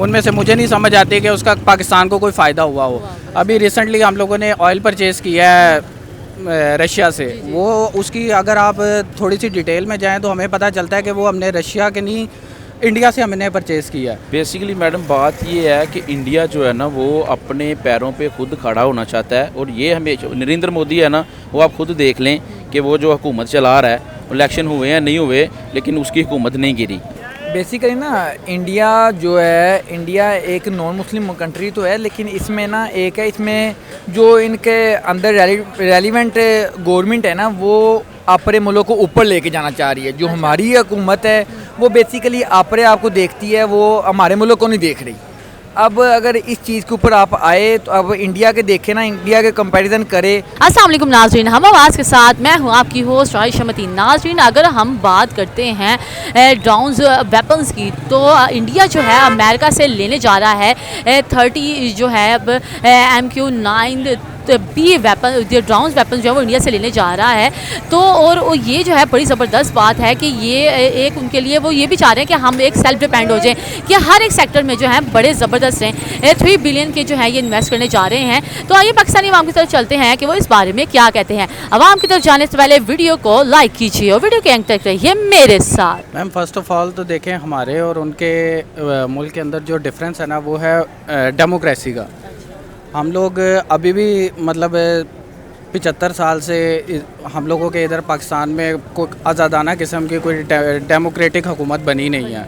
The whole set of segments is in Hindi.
उनमें से मुझे नहीं समझ आती कि उसका पाकिस्तान को कोई फ़ायदा हुआ हो। अभी रिसेंटली हम लोगों ने ऑयल परचेज़ किया है रशिया से, वो उसकी अगर आप थोड़ी सी डिटेल में जाएं तो हमें पता चलता है कि वो हमने रशिया के नहीं इंडिया से हमने परचेज़ किया। बेसिकली मैडम बात ये है कि इंडिया जो है ना वो अपने पैरों पे खुद खड़ा होना चाहता है, और ये हमें नरेंद्र मोदी है ना, वो आप खुद देख लें कि वो जो हुकूमत चला रहा है, इलेक्शन हुए या नहीं हुए लेकिन उसकी हुकूमत नहीं गिरी। बेसिकली ना इंडिया जो है, इंडिया एक नॉन मुस्लिम कंट्री तो है, लेकिन इसमें ना एक है, इसमें जो इनके अंदर रेलिवेंट गवर्नमेंट है ना, वो अपने मुल्क को ऊपर लेके जाना चाह रही है। जो हमारी हुकूमत है वो बेसिकली अपने आप को देखती है, वो हमारे मुल्क को नहीं देख रही। अब अगर इस चीज़ के ऊपर आप आए तो अब इंडिया के देखें ना, इंडिया के कंपैरिजन करें। अस्सलाम वालेकुम नाज़रीन, हम आवाज़ के साथ मैं हूं आपकी होस्ट आयशा मतीन। नाज़रीन, अगर हम बात करते हैं ड्रोन्स वेपन्स की, तो इंडिया जो है अमेरिका से लेने जा रहा है 30 जो है अब MQ-9 B weapon, drones weapon जो है वो इंडिया से लेने जा रहा है। तो और ये जो है बड़ी ज़बरदस्त बात है कि ये एक उनके लिए वो ये भी चाह रहे हैं कि हम एक सेल्फ डिपेंड हो जाएं, कि हर एक सेक्टर में जो है बड़े ज़बरदस्त हैं। 3 बिलियन के जो है ये इन्वेस्ट करने जा रहे हैं। तो आइए पाकिस्तानी अवाम की तरफ चलते हैं कि वो इस बारे में क्या कहते हैं। अवाम की तरफ जाने से पहले वीडियो को लाइक कीजिए और वीडियो के एंड तक रहिए मेरे साथ। मैम फर्स्ट ऑफ ऑल तो देखें हमारे और उनके मुल्क के अंदर जो डिफरेंस है ना, वो है डेमोक्रेसी का। हम लोग अभी भी मतलब 75 साल से हम लोगों के इधर पाकिस्तान में कोई आज़ादाना किस्म की कोई डेमोक्रेटिक हुकूमत बनी नहीं है।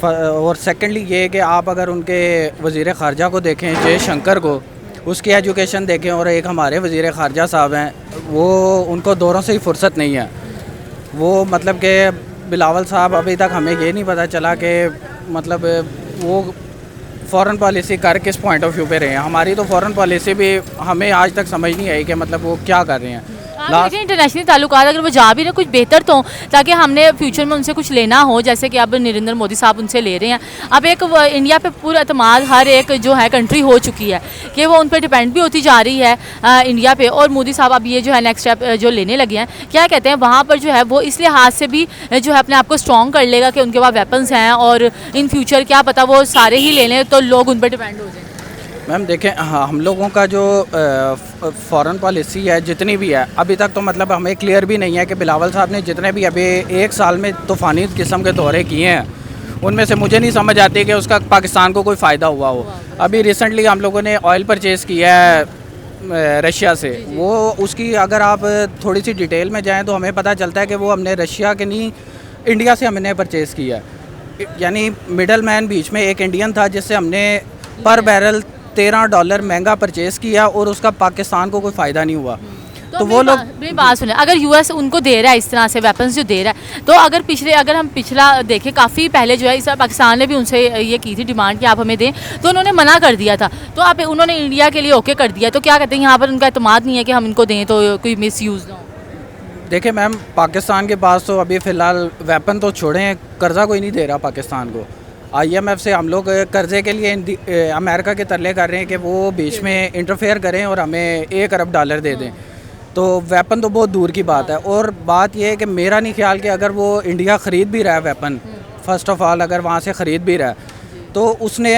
और सेकेंडली ये कि आप अगर उनके वज़ीर ख़ारजा को देखें, जयशंकर को, उसकी एजुकेशन देखें, और एक हमारे वज़ीर ख़ारजा साहब हैं, वो उनको दौरों से ही फुर्सत नहीं है। वो मतलब कि बिलावल साहब, अभी तक हमें ये नहीं पता चला कि मतलब वो फ़ॉरेन पॉलिसी कर किस पॉइंट ऑफ व्यू पे रहे हैं। हमारी तो फ़ॉरेन पॉलिसी भी हमें आज तक समझ नहीं आई कि मतलब वो क्या कर रहे हैं। इंटरनेशनल ताल्लुकात अगर वो जा भी ना कुछ बेहतर तो, ताकि हमने फ्यूचर में उनसे कुछ लेना हो, जैसे कि अब नरेंद्र मोदी साहब उनसे ले रहे हैं। अब एक इंडिया पे पूरा एतमाद हर एक जो है कंट्री हो चुकी है कि वो उन पर डिपेंड भी होती जा रही है इंडिया पे। और मोदी साहब अब ये जो है नेक्स्ट स्टेप जो लेने लगे हैं, क्या कहते हैं, वहाँ पर जो है वो इस लिहाज से भी जो है अपने आप को स्ट्रॉन्ग कर लेगा कि उनके पास वेपन्स हैं, और इन फ्यूचर क्या पता वो सारे ही ले लें तो लोग उन पर डिपेंड हो जाएँ। मैम देखें, हाँ, हम लोगों का जो फ़ॉरेन पॉलिसी है जितनी भी है अभी तक, तो मतलब हमें क्लियर भी नहीं है कि बिलावल साहब ने जितने भी अभी 1 साल में तूफ़ानी किस्म के दौरे किए हैं, उनमें से मुझे नहीं समझ आती कि उसका पाकिस्तान को कोई फ़ायदा हुआ हो। अभी रिसेंटली हम लोगों ने ऑयल परचेज़ किया है रशिया से, वो उसकी अगर आप थोड़ी सी डिटेल में जाएँ तो हमें पता चलता है कि वो हमने रशिया के नहीं इंडिया से हमने परचेज़ किया है। यानी मिडल मैन बीच में एक इंडियन था जिससे हमने पर बैरल $13 महंगा परचेज़ किया, और उसका पाकिस्तान को कोई फ़ायदा नहीं हुआ। तो वो लोग मेरी बात सुने, अगर यूएस उनको दे रहा है इस तरह से वेपन्स जो दे रहा है, तो अगर हम पिछला देखें, काफ़ी पहले जो है इस पाकिस्तान ने भी उनसे ये की थी डिमांड कि आप हमें दें, तो उन्होंने मना कर दिया था। तो अब उन्होंने इंडिया के लिए ओके कर दिया, तो क्या कहते हैं यहाँ पर उनका एतमाद नहीं है कि हम इनको दें तो कोई मिस यूज़ ना हो। देखिए मैम, पाकिस्तान के पास तो अभी फ़िलहाल वेपन तो छोड़ें, कर्ज़ा कोई नहीं दे रहा पाकिस्तान को। IMF से हम लोग कर्ज़े के लिए अमेरिका के तरले कर रहे हैं कि वो बीच में इंटरफेयर करें और हमें $1 अरब दे दें। तो वेपन तो बहुत दूर की बात है। और बात यह है कि मेरा नहीं ख्याल कि अगर वो इंडिया ख़रीद भी रहा है वेपन, फ़र्स्ट ऑफ़ ऑल अगर वहाँ से ख़रीद भी रहा है, तो उसने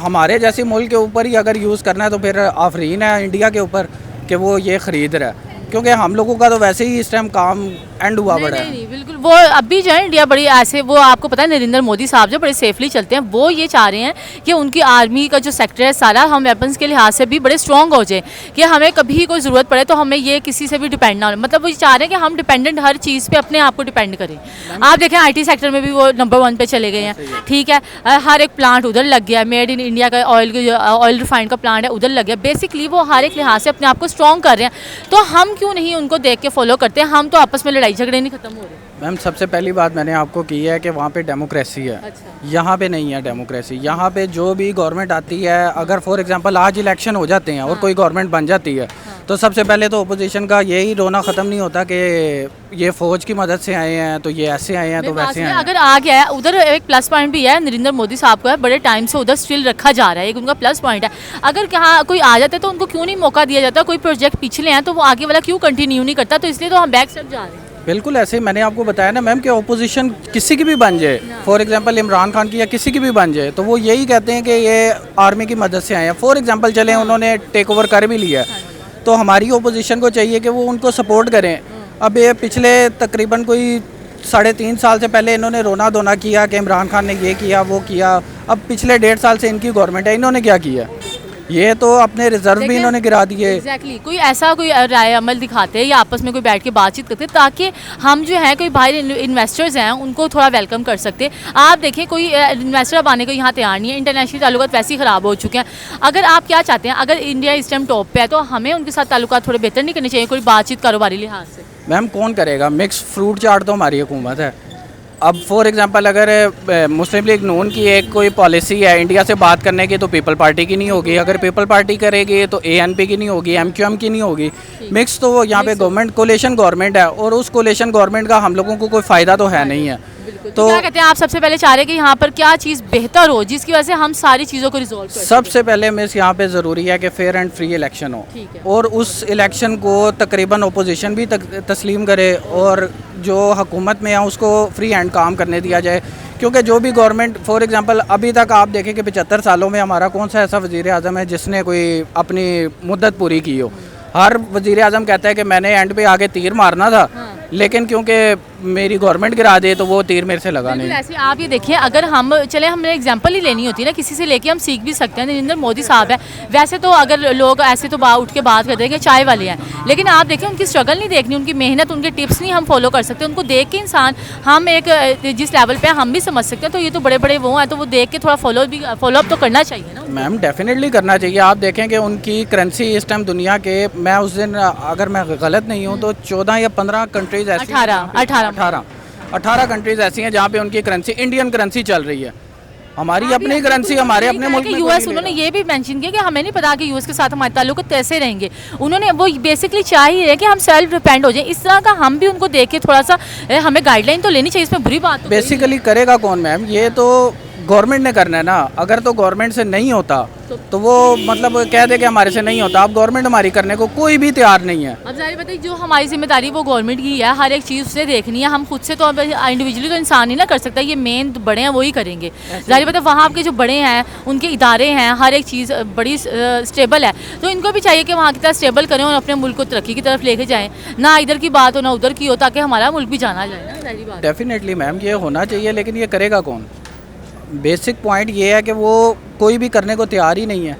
हमारे जैसे मुल्क के ऊपर ही अगर यूज़ करना है, तो फिर आफरीन है इंडिया के ऊपर कि वो ये ख़रीद रहा है, क्योंकि हम लोगों का तो वैसे ही इस टाइम काम एंड हुआ पड़ा है। नहीं, बिल्कुल। वो अभी जो है इंडिया बड़ी ऐसे, वो आपको पता है नरेंद्र मोदी साहब जो बड़े सेफली चलते हैं, वो ये चाह रहे हैं कि उनकी आर्मी का जो सेक्टर है सारा, हम वेपन्स के लिहाज से भी बड़े स्ट्रॉन्ग हो जाए, कि हमें कभी कोई ज़रूरत पड़े तो हमें ये किसी से भी डिपेंड ना हो। मतलब वो चाह रहे हैं कि हम डिपेंडेंट हर चीज़ पे अपने आप को डिपेंड करें। आप देखें IT सेक्टर में भी वो नंबर 1 पे चले गए हैं, ठीक है। हर एक प्लांट उधर लग गया, मेड इन इंडिया का ऑयल रिफाइंड का प्लांट है उधर लग गया। बेसिकली वो हर एक लिहाज से अपने आप को स्ट्रॉन्ग कर रहे हैं, तो हम क्यों नहीं उनको देख के फॉलो करते हैं? हम तो आपस में लड़ाई झगड़े नहीं खत्म हो रहे। मैम सबसे पहली बात मैंने आपको की है कि वहाँ पे डेमोक्रेसी है। अच्छा। यहाँ पे नहीं है डेमोक्रेसी। यहाँ पे जो भी गवर्नमेंट आती है, अगर फॉर एग्जांपल आज इलेक्शन हो जाते हैं और कोई गवर्नमेंट बन जाती है, तो सबसे पहले तो अपोजिशन का यही रोना ख़त्म नहीं होता कि ये फ़ौज की मदद से आए हैं, तो ये ऐसे आए हैं, तो वैसे आए हैं। अगर आ गया है उधर, एक प्लस पॉइंट भी है नरेंद्र मोदी साहब को है, बड़े टाइम से उधर स्टिल रखा जा रहा है, एक उनका प्लस पॉइंट है। अगर कहाँ कोई आ जाता है तो उनको क्यों नहीं मौका दिया जाता? कोई प्रोजेक्ट पिछले हैं तो वो आगे वाला क्यों कंटिन्यू नहीं करता? तो इसलिए तो हम बैक स्टेप जा रहे हैं। बिल्कुल ऐसे ही मैंने आपको बताया ना मैम कि ओपोजिशन किसी की भी बन जाए, फॉर एग्जांपल इमरान खान की या किसी की भी बन जाए, तो वो यही कहते हैं कि ये आर्मी की मदद से आए हैं। फॉर एग्जांपल चले उन्होंने टेक ओवर कर भी लिया, तो हमारी ओपोजिशन को चाहिए कि वो उनको सपोर्ट करें। अब ये पिछले तकरीबन कोई 3.5 साल से पहले इन्होंने रोना धोना किया कि इमरान खान ने ये किया वो किया। अब पिछले 1.5 साल से इनकी गवर्नमेंट है, इन्होंने क्या किया? ये तो अपने रिजर्व भी इन्होंने गिरा दिए। एग्जैक्टली कोई ऐसा कोई राय अमल दिखाते हैं या आपस में कोई बैठ के बातचीत करते हैं ताकि हम जो है कोई बाहर इन्वेस्टर्स हैं उनको थोड़ा वेलकम कर सकते हैं। आप देखें कोई इन्वेस्टर अब आने को यहाँ तैयार नहीं है, इंटरनेशनल ताल्लुकात वैसे ही ख़राब हो चुके हैं। अगर आप क्या चाहते हैं, अगर इंडिया इस टाइम टॉप पे है तो हमें उनके साथ ताल्लुकात थोड़े बेहतर नहीं करने चाहिए, कोई बातचीत कारोबारी लिहाज से? मैम कौन करेगा? मिक्स फ्रूट चाट तो हमारी हुकूमत है। अब फॉर एग्जांपल अगर मुस्लिम लीग नून की एक कोई पॉलिसी है इंडिया से बात करने की, तो पीपल पार्टी की नहीं होगी। अगर पीपल पार्टी करेगी तो ANP की नहीं होगी, MQM की नहीं होगी। मिक्स तो यहाँ पे गवर्नमेंट कोलेशन गवर्नमेंट है, और उस कोलेशन गवर्नमेंट का हम लोगों को कोई फ़ायदा तो है नहीं है। तो क्या कहते हैं आप, सबसे पहले चाह रहे हैं कि यहाँ पर क्या चीज़ बेहतर हो जिसकी वजह से हम सारी चीज़ों को रिजॉल्व कर? सबसे पहले मिस यहाँ पे ज़रूरी है कि फेयर एंड फ्री इलेक्शन हो, और उस इलेक्शन को तकरीबन ओपोजिशन भी तस्लीम करे, और जो हुकूमत में है उसको फ्री हैंड काम करने दिया जाए। क्योंकि जो भी गवर्नमेंट, फॉर एग्जांपल अभी तक आप देखें कि 75 सालों में हमारा कौन सा ऐसा वज़ीर आज़म है जिसने कोई अपनी मुद्दत पूरी की हो। हर वज़ीर आज़म कहता है कि मैंने एंड पे आगे तीर मारना था, लेकिन क्योंकि मेरी गवर्नमेंट गिरा दे तो वो तीर मेरे से लगा नहीं। ऐसे आप ये देखिए, अगर हम चले हमें एग्जांपल ही लेनी होती है ना किसी से, लेके हम सीख भी सकते हैं। नरेंद्र मोदी साहब है, वैसे तो अगर लोग ऐसे तो उठ के बात करते हैं कि चाय वाले हैं, लेकिन आप देखें उनकी स्ट्रगल नहीं देखनी, उनकी मेहनत, उनके टिप्स नहीं हम फॉलो कर सकते। उनको देख के इंसान, हम एक जिस लेवल पे हम भी समझ सकते हैं, तो ये तो बड़े बड़े वो हैं, तो वो देख के थोड़ा फॉलोअप तो करना चाहिए ना। मैम डेफिनेटली करना चाहिए। आप देखें कि उनकी करेंसी इस टाइम दुनिया के, मैं उस दिन अगर मैं गलत नहीं हूँ तो 14 या 15 कंट्रीज ऐसी 18 कंट्रीज ऐसी हैं जहाँ पे उनकी करेंसी इंडियन करेंसी चल रही है। हमारी अपनी करेंसी हमारे अपने मुल्क में यूएस, उन्होंने ये भी मेंशन किया कि हमें नहीं पता कि यूएस के साथ हमारे ताल्लुक कैसे रहेंगे। उन्होंने वो बेसिकली चाहिए कि हम सेल्फ डिपेंड हो जाए। इस तरह का हम भी उनको देख के थोड़ा सा हमें गाइडलाइन तो लेनी चाहिए, इसमें बुरी बात तो बेसिकली करेगा कौन मैम? ये तो गवर्नमेंट ने करना है ना। अगर तो गवर्नमेंट से नहीं होता तो वो मतलब कह दे कि हमारे से नहीं होता। अब गवर्नमेंट हमारी करने को कोई भी तैयार नहीं है। अब जाहिर बात है जो हमारी जिम्मेदारी वो गवर्नमेंट की है, हर एक चीज़ उससे देखनी है। हम खुद से तो इंडिविजुअली तो इंसान ही ना कर सकता, ये मेन बड़े हैं वही करेंगे। जाहिर बात है वहाँ आपके जो बड़े हैं उनके इदारे हैं, हर एक चीज़ बड़ी स्टेबल है, तो इनको भी चाहिए कि वहाँ की तरह स्टेबल करें और अपने मुल्क को तरक्की की तरफ लेके जाएँ, ना इधर की बात हो ना उधर की हो, ताकि हमारा मुल्क भी जाना जाए ना। सारी बात डेफिनेटली मैम ये होना चाहिए, लेकिन ये करेगा कौन? बेसिक पॉइंट ये है कि वो कोई भी करने को तैयार ही नहीं है।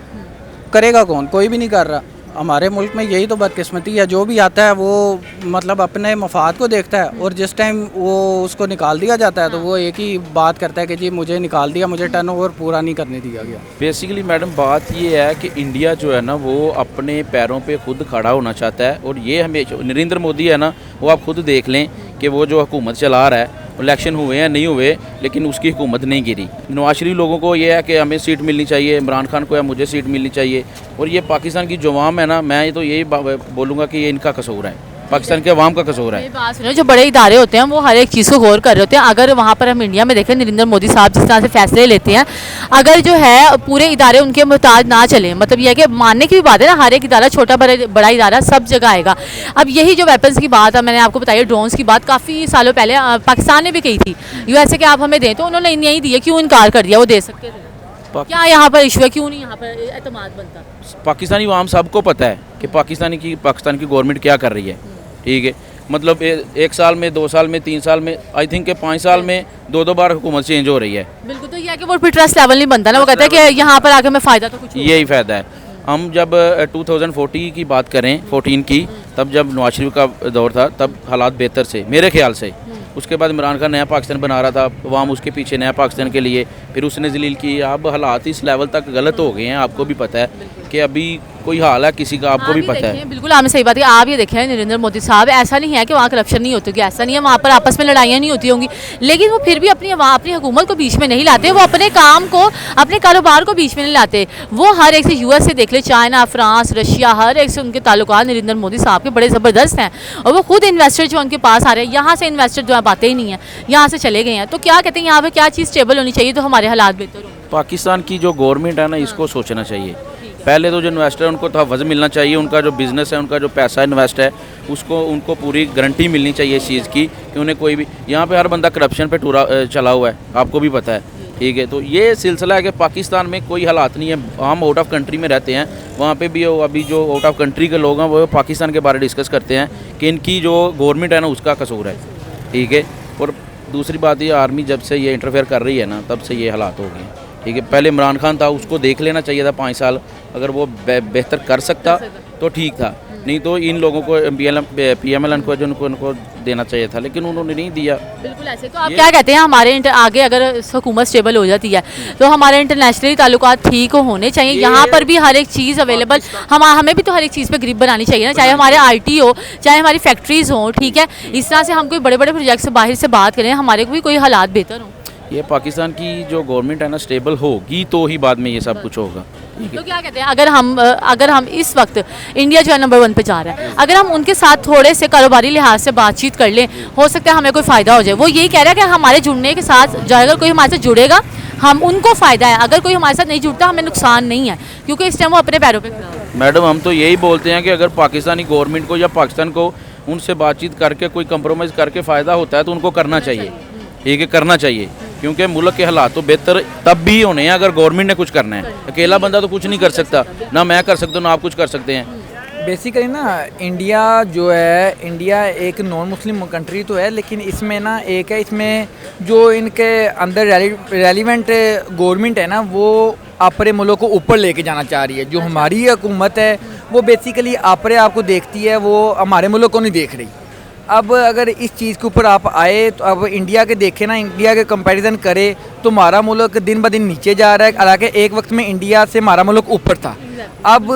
करेगा कौन? कोई भी नहीं कर रहा। हमारे मुल्क में यही तो बदकिस्मती है, जो भी आता है वो मतलब अपने मफाद को देखता है, और जिस टाइम वो उसको निकाल दिया जाता है तो वो एक ही बात करता है कि जी मुझे निकाल दिया, मुझे टर्नओवर पूरा नहीं करने दिया गया। बेसिकली मैडम बात ये है कि इंडिया जो है ना वो अपने पैरों पे खुद खड़ा होना चाहता है, और ये हमें नरेंद्र मोदी है ना, वो आप खुद देख लें कि वो जो हुकूमत चला रहा है, इलेक्शन हुए हैं नहीं हुए, लेकिन उसकी हुकूमत नहीं गिरी। नवाज शरीफ लोगों को ये है कि हमें सीट मिलनी चाहिए, इमरान खान को है मुझे सीट मिलनी चाहिए, और ये पाकिस्तान की जो अवाम है ना, मैं तो यही बोलूँगा कि ये इनका कसूर है, पाकिस्तान के अवाम का कसूर है। बात सुनो, जो बड़े इदारे होते हैं वो हर एक चीज़ को गौर कर रहे होते हैं। अगर वहाँ पर हम इंडिया में देखें, नरेंद्र मोदी साहब जिस तरह से फैसले लेते हैं, अगर जो है पूरे इदारे उनके मुताबिक ना चलें, मतलब यह है कि मानने की भी बात है ना, हर एक इदारा, छोटा बड़ा इदारा सब जगह आएगा। अब यही जो वेपन्स की बात है, मैंने आपको बताई, ड्रोन्स की बात काफ़ी सालों पहले पाकिस्तान ने भी कही थी, यूएसए के आप हमें दें, तो उन्होंने नहीं दिए। क्यों इनकार कर दिया? वो दे सकते थे। क्या यहाँ पर इशू है, क्यों नहीं यहाँ पर एतमाद बनता? पाकिस्तानी अवाम सबको पता है कि पाकिस्तान की गवर्नमेंट क्या कर रही है, ठीक है। मतलब 1 साल में, 2 साल में, 3 साल में, आई थिंक के 5 साल में 2 बार हुकूमत चेंज हो रही है। बिल्कुल, तो ये है कि वो फिर ट्रस्ट लेवल नहीं बनता ना, वो कहता है कि यहाँ पर आके हमें फ़ायदा तो कुछ यही फ़ायदा है। हम जब 2014 की बात करें, 14 की, तब जब नवाज शरीफ का दौर था, तब हालात बेहतर से मेरे ख्याल से। उसके बाद इमरान खान नया पाकिस्तान बना रहा था, अवाम उसके पीछे नया पाकिस्तान के लिए, फिर उसने जलील की। अब हालात इस लेवल तक गलत हो गए हैं, आपको भी पता है कि अभी कोई हाल है किसी का, आपको भी पता है। बिल्कुल आपने सही बात है। आप ये देखें नरेंद्र मोदी साहब, ऐसा नहीं है कि वहाँ करप्शन नहीं होती होगी, ऐसा नहीं है वहाँ पर आपस में लड़ाइयाँ नहीं होती होंगी, लेकिन वो फिर भी अपनी हुकूमत को बीच में नहीं लाते, वो अपने काम को, अपने कारोबार को बीच में नहीं लाते। वो हर एक से, यूएस से देख ले, चाइना, फ्रांस, रशिया, हर एक से उनके ताल्लुकात नरेंद्र मोदी साहब के बड़े ज़बरदस्त हैं, और वो खुद इन्वेस्टर जो उनके पास आ रहे हैं, यहाँ से इन्वेस्टर जो है बातें ही नहीं है, यहाँ से चले गए हैं। तो क्या कहते हैं, यहाँ पर क्या चीज़ स्टेबल होनी चाहिए तो हमारे हालात बेहतर होंगे? पाकिस्तान की जो गवर्नमेंट है ना, इसको सोचना चाहिए। पहले तो जो इन्वेस्टर है उनको तहफ़्फ़ुज़ मिलना चाहिए, उनका जो बिज़नेस है, उनका जो पैसा इन्वेस्ट है उसको उनको पूरी गारंटी मिलनी चाहिए इस चीज़ की कि उन्हें कोई भी, यहाँ पे हर बंदा करप्शन पे टूरा चला हुआ है, आपको भी पता है, ठीक है। तो ये सिलसिला है कि पाकिस्तान में कोई हालात नहीं है, हम आउट ऑफ कंट्री में रहते हैं, वहाँ पे भी अभी जो आउट ऑफ कंट्री के लोग हैं वो पाकिस्तान के बारे में डिस्कस करते हैं कि इनकी जो गवर्नमेंट है ना उसका कसूर है, ठीक है। और दूसरी बात ये, आर्मी जब से ये इंटरफेयर कर रही है ना तब से ये हालात हो गए, ठीक है। पहले इमरान खान था, उसको देख लेना चाहिए था 5 साल, अगर वो बेहतर कर सकता तो ठीक था, नहीं तो इन लोगों को PMLN को जो उनको देना चाहिए था, लेकिन उन्होंने नहीं दिया। बिल्कुल ऐसे। तो आप क्या कहते हैं, हमारे आगे अगर हुकूमत स्टेबल हो जाती है तो हमारे इंटरनेशनली ताल्लुकात ठीक होने चाहिए, यहाँ पर भी हर एक चीज़ अवेलेबल, हमें भी तो हर एक चीज़ पे ग्रिप बनानी चाहिए ना, चाहे हमारे IT हो, चाहे हमारी फैक्ट्रीज़ हों, ठीक है। इस तरह से हम कोई बड़े बड़े प्रोजेक्ट से बाहर से बात करें, हमारे को भी कोई हालात बेहतर हों। ये पाकिस्तान की जो गवर्नमेंट है ना स्टेबल होगी तो ही बाद में ये सब कुछ होगा। तो क्या कहते हैं, अगर हम इस वक्त इंडिया जो है नंबर 1 पे जा रहा है, अगर हम उनके साथ थोड़े से कारोबारी लिहाज से बातचीत कर लें, हो सकता है हमें कोई फ़ायदा हो जाए। वो यही कह रहा है कि हमारे जुड़ने के साथ जो अगर कोई हमारे साथ जुड़ेगा हम उनको फ़ायदा है, अगर कोई हमारे साथ नहीं जुड़ता हमें नुकसान नहीं है, क्योंकि इस टाइम वो अपने पैरों पर खड़ा है। मैडम हम तो यही बोलते हैं कि अगर पाकिस्तानी गवर्नमेंट को या पाकिस्तान को उनसे बातचीत करके कोई कंप्रोमाइज़ करके फ़ायदा होता है तो उनको करना चाहिए, ठीक है, करना चाहिए, क्योंकि मुल्क के हालात तो बेहतर तब भी होने हैं अगर गवर्नमेंट ने कुछ करना है। अकेला बंदा तो कुछ नहीं कर सकता, ना मैं कर सकता हूँ ना आप कुछ कर सकते हैं। बेसिकली ना इंडिया जो है, इंडिया एक नॉन मुस्लिम कंट्री तो है, लेकिन इसमें ना एक है, इसमें जो इनके अंदर रेलिवेंट गवर्नमेंट है ना वो अपने मुल्क को ऊपर लेके जाना चाह रही है। जो हमारी हुकूमत है वो बेसिकली अपने आप को देखती है, वो हमारे मुल्क को नहीं देख रही। अब अगर इस चीज़ के ऊपर आप आए तो अब इंडिया के देखें ना, इंडिया के कंपैरिजन करें तो हमारा मुल्क दिन ब दिन नीचे जा रहा है, हालांकि एक वक्त में इंडिया से हमारा मुल्क ऊपर था। अब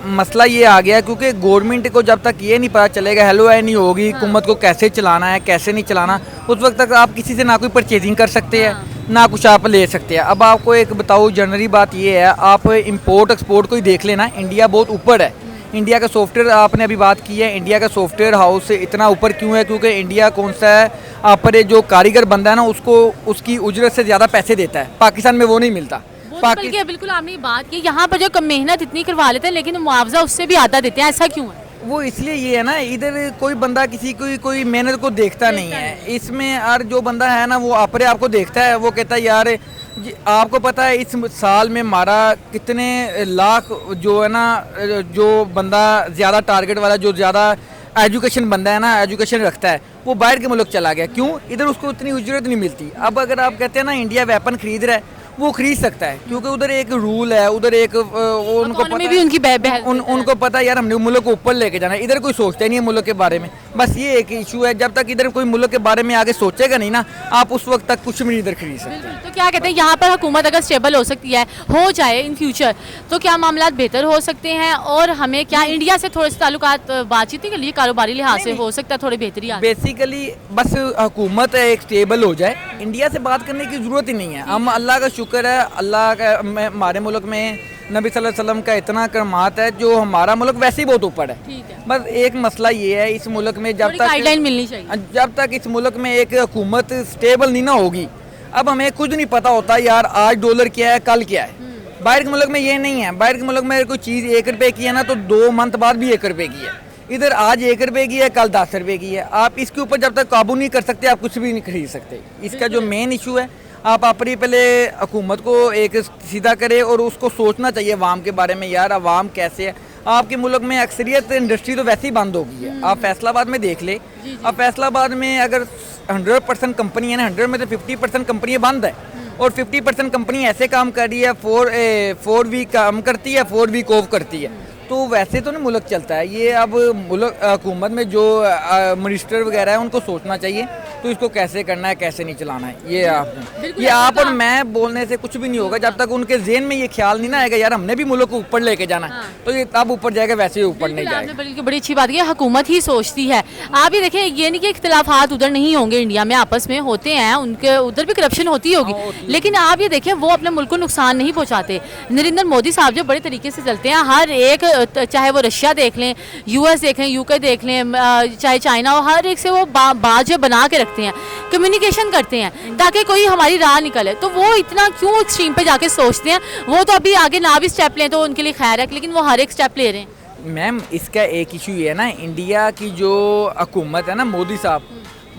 मसला ये आ गया क्योंकि गवर्नमेंट को जब तक ये नहीं पता चलेगा, हेलो है नहीं होगी, हुकूमत को कैसे चलाना है कैसे नहीं चलाना, उस वक्त तक आप किसी से ना कोई परचेजिंग कर सकते हैं ना कुछ आप ले सकते हैं। अब आपको एक बताओ, जनरली बात ये है, आप इंपोर्ट एक्सपोर्ट को ही देख लेना, इंडिया बहुत ऊपर है। इंडिया का सॉफ्टवेयर आपने अभी बात की है, इंडिया का सॉफ्टवेयर हाउस इतना ऊपर क्यों है? क्योंकि इंडिया कौन सा है, अपने जो कारीगर बंदा है ना उसको उसकी उजरत से ज़्यादा पैसे देता है, पाकिस्तान में वो नहीं मिलता। बिल्कुल आपने बात की, यहाँ पर जो कम मेहनत इतनी करवा लेते हैं लेकिन मुआवजा उससे भी आधा देते हैं, ऐसा क्यों है? वो इसलिए ये है ना, इधर कोई बंदा किसी कोई मेहनत को देखता नहीं है। इसमें और जो बंदा है ना वो अपने आप को देखता है, वो कहता है यार आपको पता है इस साल में हमारा कितने लाख जो है ना, जो बंदा ज़्यादा टारगेट वाला, जो ज़्यादा एजुकेशन बंदा है ना, एजुकेशन रखता है, वो बाहर के मुल्क चला गया। क्यों? इधर उसको इतनी उजरत नहीं मिलती। अब अगर आप कहते हैं ना इंडिया वेपन खरीद रहा है, वो खरीद सकता है क्योंकि उधर एक रूल है, उधर एक उनको पता भी उनकी उनको पता है यार हमने मुल्क को ऊपर लेके जाना है। इधर कोई सोचता ही नहीं है मुल्क के बारे में, बस ये एक इशू है। जब तक इधर कोई मुल्क के बारे में आगे सोचेगा नहीं ना, आप उस वक्त तक कुछ भी नहीं इधर खरीद सकते। तो क्या कहते हैं, यहाँ पर हुकूमत अगर स्टेबल हो सकती है, हो जाए इन फ्यूचर, तो क्या मामला बेहतर हो सकते हैं? और हमें क्या इंडिया से थोड़े से ताल्लुकात बातचीत के लिए कारोबारी लिहाज से हो सकता है थोड़ी बेहतरी? बेसिकली बस हुकूमत एक स्टेबल हो जाए, इंडिया से बात करने की ज़रूरत ही नहीं है। हम अल्लाह का शुक्र है, अल्लाह का हमारे मुल्क में नबी सल्लल्लाहु अलैहि वसल्लम का इतना करमात है, जो हमारा मुल्क वैसे ही बहुत ऊपर है। बस एक मसला ये है, इस मुल्क में जब तक गाइडलाइन मिलनी चाहिए, जब तक इस मुल्क में एक हुकूमत स्टेबल नहीं ना होगी। अब हमें कुछ नहीं पता होता यार आज डॉलर क्या है कल क्या है। बाहर के मुल्क में ये नहीं है, बाहर के मुल्क में कोई चीज़ 1 रुपये की है ना तो 2 मंथ बाद भी 1 रुपये की है। इधर आज 1 रुपये की है, कल 10 रुपये की है। आप इसके ऊपर जब तक काबू नहीं कर सकते आप कुछ भी नहीं खरीद सकते। इसका जो मेन इशू है, आप अपनी पहले हुकूमत को एक सीधा करें और उसको सोचना चाहिए अवाम के बारे में, यार अवाम कैसे है। आपके मुल्क में अक्सरियत इंडस्ट्री तो वैसे ही बंद हो गई है। आप फैसलाबाद में देख ले, अब फैसलाबाद में अगर 100% कंपनी है ना, 100 में तो 50% कंपनियाँ बंद है और 50% कंपनी ऐसे काम कर रही है, 4 वीक काम करती है, 4 वीक ऑफ करती है। तो वैसे तो नहीं मुल्क चलता है ये। अब मुल्क हुकूमत में जो मिनिस्टर वगैरह है उनको सोचना चाहिए तो इसको कैसे करना है कैसे नहीं चलाना है। ये आप और मैं बोलने से कुछ भी नहीं होगा जब तक उनके ज़हन में ये ख्याल नहीं ना आएगा यार हमने भी मुल्क को ऊपर लेके जाना है। तो ये तब ऊपर जाएगा, वैसे ही ऊपर नहीं जाएगा। बड़ी अच्छी बात है, हुकूमत ही सोचती है। आप ही देखें, ये नहीं कि इख्तिलाफात उधर नहीं होंगे, इंडिया में आपस में होते हैं, उनके उधर भी करप्शन होती होगी, लेकिन आप ये देखें वो अपने मुल्क को नुकसान नहीं पहुँचाते। नरेंद्र मोदी साहब जो बड़े तरीके से चलते हैं, हर एक, चाहे वो रशिया देख लें, US देख लें, UK देख लें, चाहे चाइना हो, हर एक से वो बाज बना के रखते हैं, कम्युनिकेशन करते हैं ताकि कोई हमारी राह निकले। तो वो इतना क्यों एक्सट्रीम पे जाके सोचते हैं? वो तो अभी आगे ना भी स्टेप लें तो उनके लिए खैर है, लेकिन वो हर एक स्टेप ले रहे हैं। मैम इसका एक इशू ये है ना, इंडिया की जो हुकूमत है ना, मोदी साहब,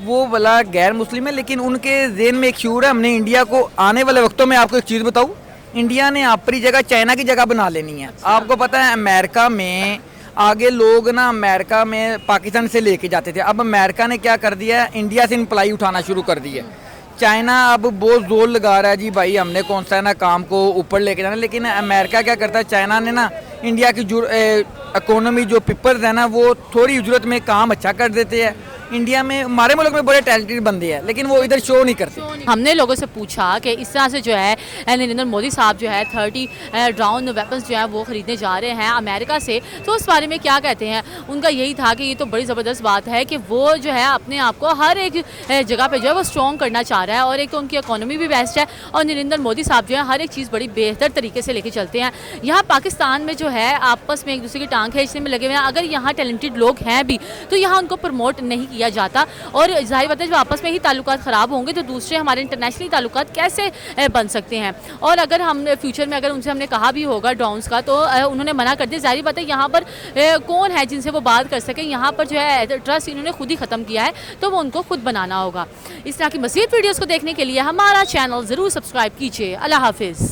वो भला गैर मुस्लिम है, लेकिन उनके जेहन में एक शूर है, हमने इंडिया को आने वाले वक्तों में, आपको एक चीज़ बताऊँ, इंडिया ने अपनी जगह चाइना की जगह बना लेनी है। आपको पता है अमेरिका में आगे लोग ना अमेरिका में पाकिस्तान से लेके जाते थे, अब अमेरिका ने क्या कर दिया है, इंडिया से इम्प्लाई उठाना शुरू कर दिया। चाइना अब बहुत जोर लगा रहा है जी भाई हमने कौन सा है ना काम को ऊपर लेके जाना, लेकिन अमेरिका क्या करता है, चाइना ने ना इंडिया की इकोनॉमी जो पीपल्स है ना वो थोड़ी ज़रूरत में काम अच्छा कर देते हैं। इंडिया में हमारे मुल्क में बड़े टैलेंटेड बंदे हैं, लेकिन वो इधर शो नहीं करते। हमने लोगों से पूछा कि इस तरह से जो है नरेंद्र मोदी साहब जो है 30 ड्रोन वेपन्स जो है वो ख़रीदने जा रहे हैं अमेरिका से, तो उस बारे में क्या कहते हैं। उनका यही था कि ये तो बड़ी ज़बरदस्त बात है कि वो जो है अपने आप को हर एक जगह पे जो है वो स्ट्रॉन्ग करना चाह रहा है, और एक तो उनकी इकोनॉमी भी बेस्ट है, और नरेंद्र मोदी साहब जो है हर एक चीज़ बड़ी बेहतर तरीके से लेके चलते हैं। यहाँ पाकिस्तान में जो है आपस में एक दूसरे की टांग खींचने में लगे हुए हैं, अगर यहाँ टैलेंटेड लोग हैं भी तो यहाँ उनको प्रमोट नहीं किया जाता, और जाहिर बात है जब आपस में ही ताल्लुकात ख़राब होंगे तो दूसरे हमारे इंटरनेशनली ताल्लुकात कैसे बन सकते हैं। और अगर हम फ्यूचर में अगर उनसे हमने कहा भी होगा ड्रोन्स का, तो उन्होंने मना कर दिया। जाहिर बात है यहाँ पर कौन है जिनसे वो बात कर सके, यहाँ पर जो है ट्रस्ट इन्होंने खुद ही ख़त्म किया है, तो वो उनको खुद बनाना होगा। इस तरह की मज़ीद वीडियोज़ को देखने के लिए हमारा चैनल ज़रूर सब्सक्राइब कीजिए। अल्लाह हाफिज़।